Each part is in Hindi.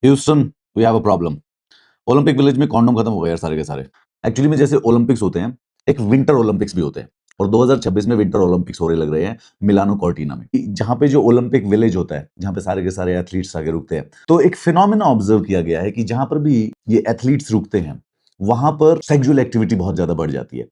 Houston, we have a problem. Olympic village में कॉन्डोम खत्म हो गए यार सारे के सारे। एक्चुअली में जैसे ओलंपिक्स होते हैं, एक विंटर ओलंपिक्स भी होते हैं, और 2026 में विंटर ओलंपिक्स हो रहे लग रहे हैं मिलानो कॉर्टिना में, जहां पे जो ओलंपिक विलेज होता है, जहां पे सारे के सारे एथलीट्स आके रुकते हैं। तो एक फिनोमेना ऑब्जर्व किया गया है कि जहां पर भी ये एथलीट्स रुकते हैं, वहां पर सेक्सुअल एक्टिविटी बहुत ज्यादा बढ़ जाती है।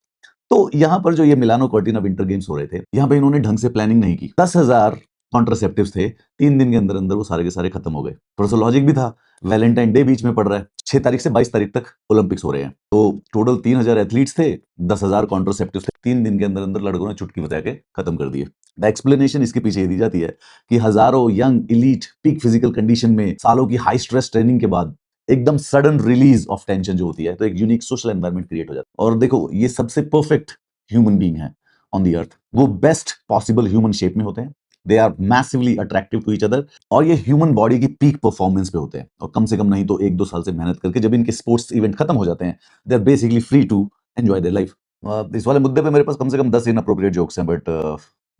तो यहाँ पर जो ये मिलानो कॉर्टिना विंटर गेम्स हो रहे थे, यहाँ पे इन्होंने ढंग से प्लानिंग नहीं की। 10,000 कॉन्ट्रासेप्टिव्स थे, 3 दिन के अंदर अंदर वो सारे के सारे खत्म हो गए। थोड़ा सा लॉजिक भी था, वैलेंटाइन डे बीच में पड़ रहा है, 6 तारीख से 22 तारीख तक ओलंपिक्स हो रहे हैं, तो टोटल 3,000 एथलीट्स थे, 10,000 कॉन्ट्रासेप्टिव्स थे, 3 दिन के अंदर अंदर लड़कों ने चुटकी बजा के खत्म कर दिए। द एक्सप्लेनेशन इसके पीछे ये दी जाती है कि हजारों young elite peak physical condition में सालों की हाई स्ट्रेस ट्रेनिंग के बाद एकदम सडन रिलीज ऑफ टेंशन जो होती है, तो एक यूनिक सोशल एनवायरनमेंट क्रिएट हो जाता है। और देखो, ये सबसे परफेक्ट ह्यूमन बीइंग है ऑन दी अर्थ, वो बेस्ट पॉसिबल ह्यूमन शेप में होते हैं, they are massively attractive to each other, और ये ह्यूमन बॉडी की पीक परफॉर्मेंस पे होते हैं, और कम से कम नहीं तो 1-2 साल से मेहनत करके जब इनके स्पोर्ट्स इवेंट खत्म हो जाते हैं, they are basically free to enjoy their life. इस वाले मुद्दे पे मेरे पास कम से कम 10 इनअप्रोप्रिएट जोक्स हैं, बट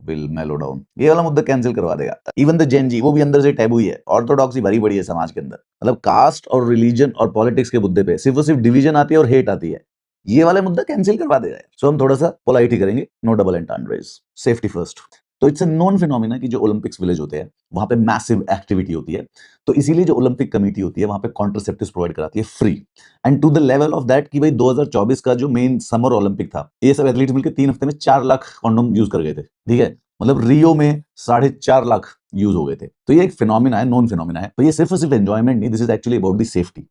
विल मेलो डाउन। ये वाला मुद्दा कैंसिल करवा देगा। इवन द जेन जी, वो भी अंदर से टैबू ही है, ऑर्थोडॉक्सी भरी पड़ी है समाज के अंदर, मतलब कास्ट और रिलीजन और पॉलिटिक्स के मुद्दे पे सिर्फ और सिर्फ डिवीजन आती है और हेट आती है। ये वाले मुद्दा कैंसिल करवा देगा यार। सो हम थोड़ा सा पोलाइट ही करेंगे, नो डबल एंटेंड्रेस, सेफ्टी फर्स्ट। तो इट्स अ नॉन फिनोमिना कि जो ओलंपिक्स विलेज होते हैं, वहां पे मैसिव एक्टिविटी होती है, तो इसीलिए जो ओलंपिक कमेटी होती है वहां पे कॉन्ट्रासेप्टिव्स प्रोवाइड कराती है free, and to the level of that कि भाई 2024 का जो मेन समर ओलंपिक था, ये सब एथलीट्स मिलकर 3 हफ्ते में 4 लाख कॉन्डोम यूज कर गए थे, ठीक है। मतलब रियो में 4.5 लाख यूज हो गए थे। तो ये एक फिनोमिना है, नॉन फिनोमिना है। तो ये सिर्फ और सिर्फ एंजॉयमेंट नहीं, this is actually about the safety.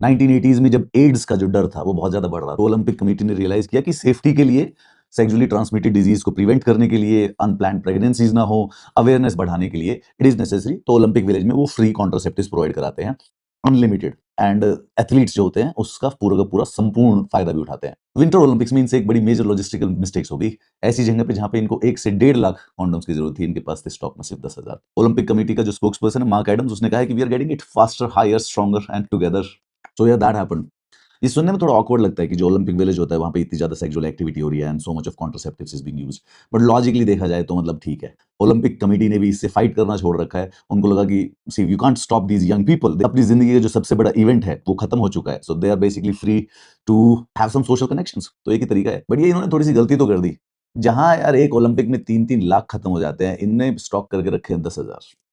1980s में जब एड्स का जो डर था वो बहुत ज्यादा बढ़ रहा था, तो ओलंपिक कमेटी ने रियलाइज किया कि सेफ्टी के लिए, सेक्सुअली ट्रांसमिटेड डिजीज को प्रिवेंट करने के लिए, अनप्लान्ड प्रेगनेंसीज ना हो, अवेयरनेस बढ़ाने के लिए इट इज नेसेसरी, तो ओलंपिक विलेज में वो फ्री कॉन्ट्रासेप्टिव्स प्रोवाइड कराते हैं, अनलिमिटेड, एंड एथलीट्स जो होते हैं उसका पूरा का पूरा संपूर्ण फायदा भी उठाते हैं। विंटर ओलंपिक्स में इनसे एक बड़ी मेजर लॉजिस्टिकल मिस्टेक्स होगी, ऐसी जगह पे जहां पे इनको 1 से 1.5 लाख कॉन्डोम्स की जरूरत थी, इनके पास थे स्टॉक में सिर्फ 10,000। ओलंपिक कमेटी का जो स्पोक्स पर्सन है मार्क एडम्स, उसने कहा है कि we are getting it faster, higher, stronger and together. So yeah that happened. ये सुनने में थोड़ा ऑकवर्ड लगता है कि जो ओलंपिक विलेज होता है वहां पे इतनी ज्यादा सेक्सुअल एक्टिविटी हो रही है and so much of contraceptives is being used, but logically देखा जाए तो मतलब ठीक है। ओलंपिक कमेटी ने भी इससे फाइट करना छोड़ रखा है, उनको लगा कि see you can't stop these young people, अपनी जिंदगी का जो सबसे बड़ा इवेंट है वो खत्म हो चुका है, so they are basically free to have some social connections. तो एक ही तरीका है, बट ये इन्होंने थोड़ी सी गलती तो कर दी। जहां यार एक ओलंपिक में 3-3 लाख खत्म हो जाते हैं, इनने स्टॉक करके रखे हैं 10,000।